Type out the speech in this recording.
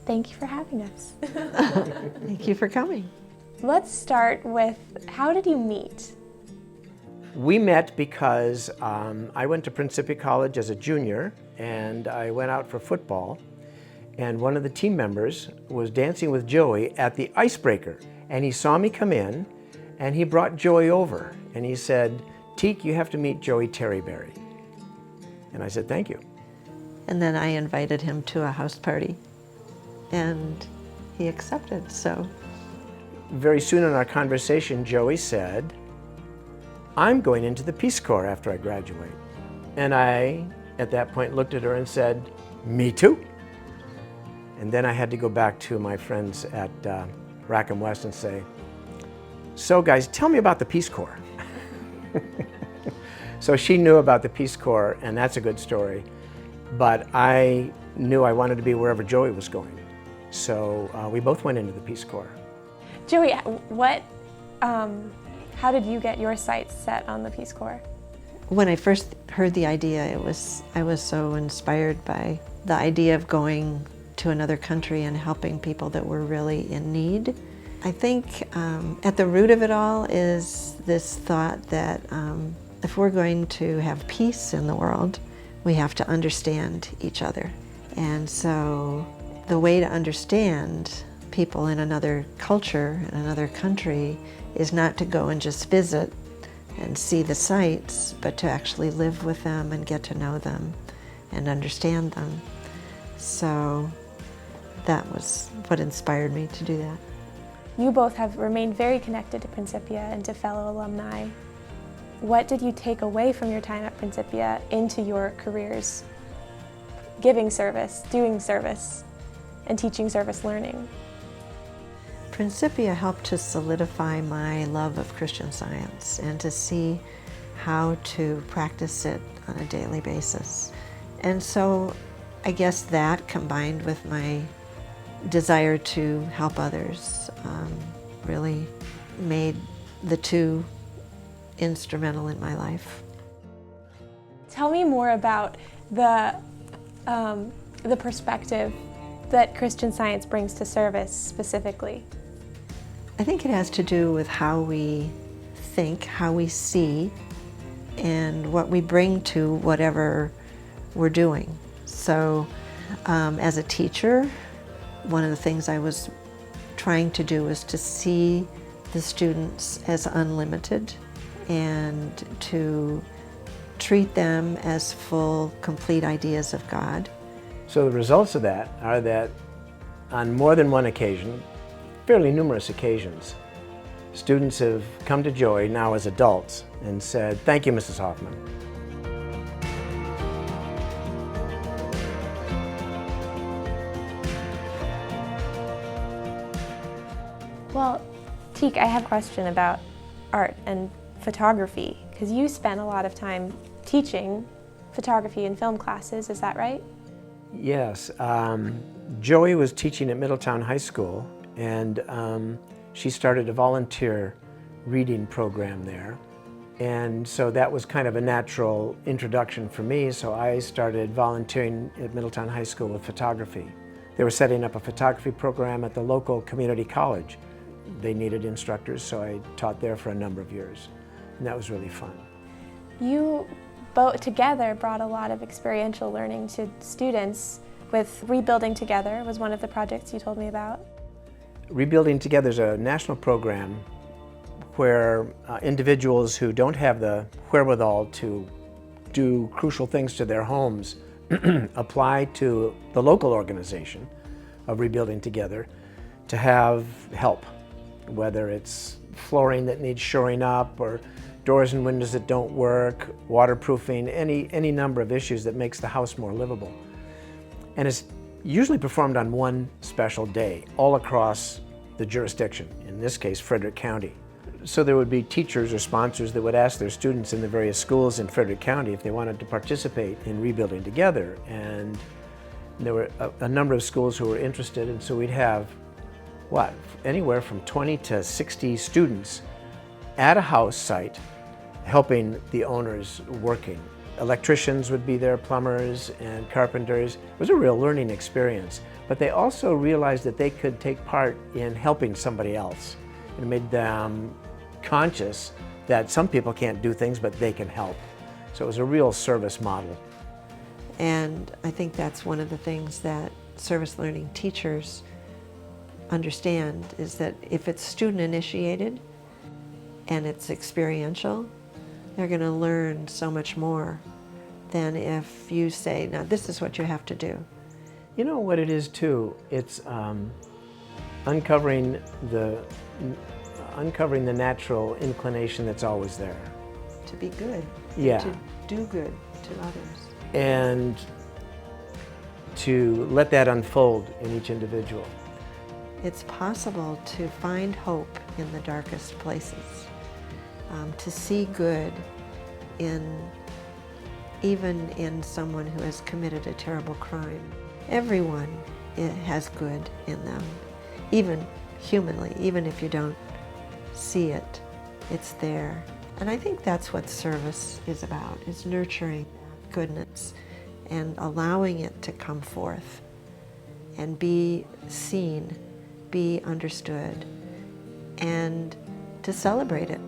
Thank you for having us. Thank you for coming. Let's start with, how did you meet? We met because I went to Principia College as a junior, and I went out for football, and one of the team members was dancing with Joey at the Icebreaker, and he saw me come in, and he brought Joey over, and he said, "Teke, you have to meet Joey Terryberry." And I said, "Thank you." And then I invited him to a house party, and he accepted, so. Very soon in our conversation, Joey said, "I'm going into the Peace Corps after I graduate." And I, at that point, looked at her and said, "Me too." And then I had to go back to my friends at Rackham West and say, "So guys, tell me about the Peace Corps." So she knew about the Peace Corps, and that's a good story. But I knew I wanted to be wherever Joey was going. So we both went into the Peace Corps. Joey, how did you get your sights set on the Peace Corps? When I first heard the idea, I was so inspired by the idea of going to another country and helping people that were really in need. I think at the root of it all is this thought that if we're going to have peace in the world, we have to understand each other. And so the way to understand people in another culture, in another country, is not to go and just visit and see the sights, but to actually live with them and get to know them and understand them. So that was what inspired me to do that. You both have remained very connected to Principia and to fellow alumni. What did you take away from your time at Principia into your careers, giving service, doing service, and teaching service learning? Principia helped to solidify my love of Christian Science and to see how to practice it on a daily basis. And so I guess that, combined with my desire to help others, really made the two instrumental in my life. Tell me more about the perspective that Christian Science brings to service specifically. I think it has to do with how we think, how we see, and what we bring to whatever we're doing. So as a teacher, one of the things I was trying to do was to see the students as unlimited and to treat them as full, complete ideas of God. So the results of that are that on more than one occasion, fairly numerous occasions, students have come to Joey now as adults and said, "Thank you, Mrs. Hoffman." Well, Teke, I have a question about art and photography, because you spent a lot of time teaching photography and film classes, is that right? Yes. Joey was teaching at Middletown High School, and she started a volunteer reading program there. And so that was kind of a natural introduction for me, so I started volunteering at Middletown High School with photography. They were setting up a photography program at the local community college. They needed instructors, so I taught there for a number of years, and that was really fun. You both together brought a lot of experiential learning to students, with Rebuilding Together was one of the projects you told me about. Rebuilding Together is a national program where individuals who don't have the wherewithal to do crucial things to their homes apply to the local organization of Rebuilding Together to have help, whether it's flooring that needs shoring up or doors and windows that don't work, waterproofing, any number of issues that makes the house more livable. And it's usually performed on one special day all across the jurisdiction, in this case Frederick County. So there would be teachers or sponsors that would ask their students in the various schools in Frederick County if they wanted to participate in Rebuilding Together, and there were a number of schools who were interested, and so we'd have anywhere from 20 to 60 students at a house site helping the owners working. Electricians would be there, plumbers and carpenters. It was a real learning experience. but they also realized that they could take part in helping somebody else. It made them conscious that some people can't do things, but they can help. So it was a real service model. And I think that's one of the things that service learning teachers understand, is that if it's student initiated and it's experiential, they're going to learn so much more than if you say, now this is what you have to do. You know what it is too? It's uncovering the natural inclination that's always there. To be good. Yeah. To do good to others. And to let that unfold in each individual. It's possible to find hope in the darkest places, to see good even in someone who has committed a terrible crime. Everyone has good in them, even humanly, even if you don't see it, it's there. And I think that's what service is about, is nurturing goodness and allowing it to come forth and be seen, be understood, and to celebrate it.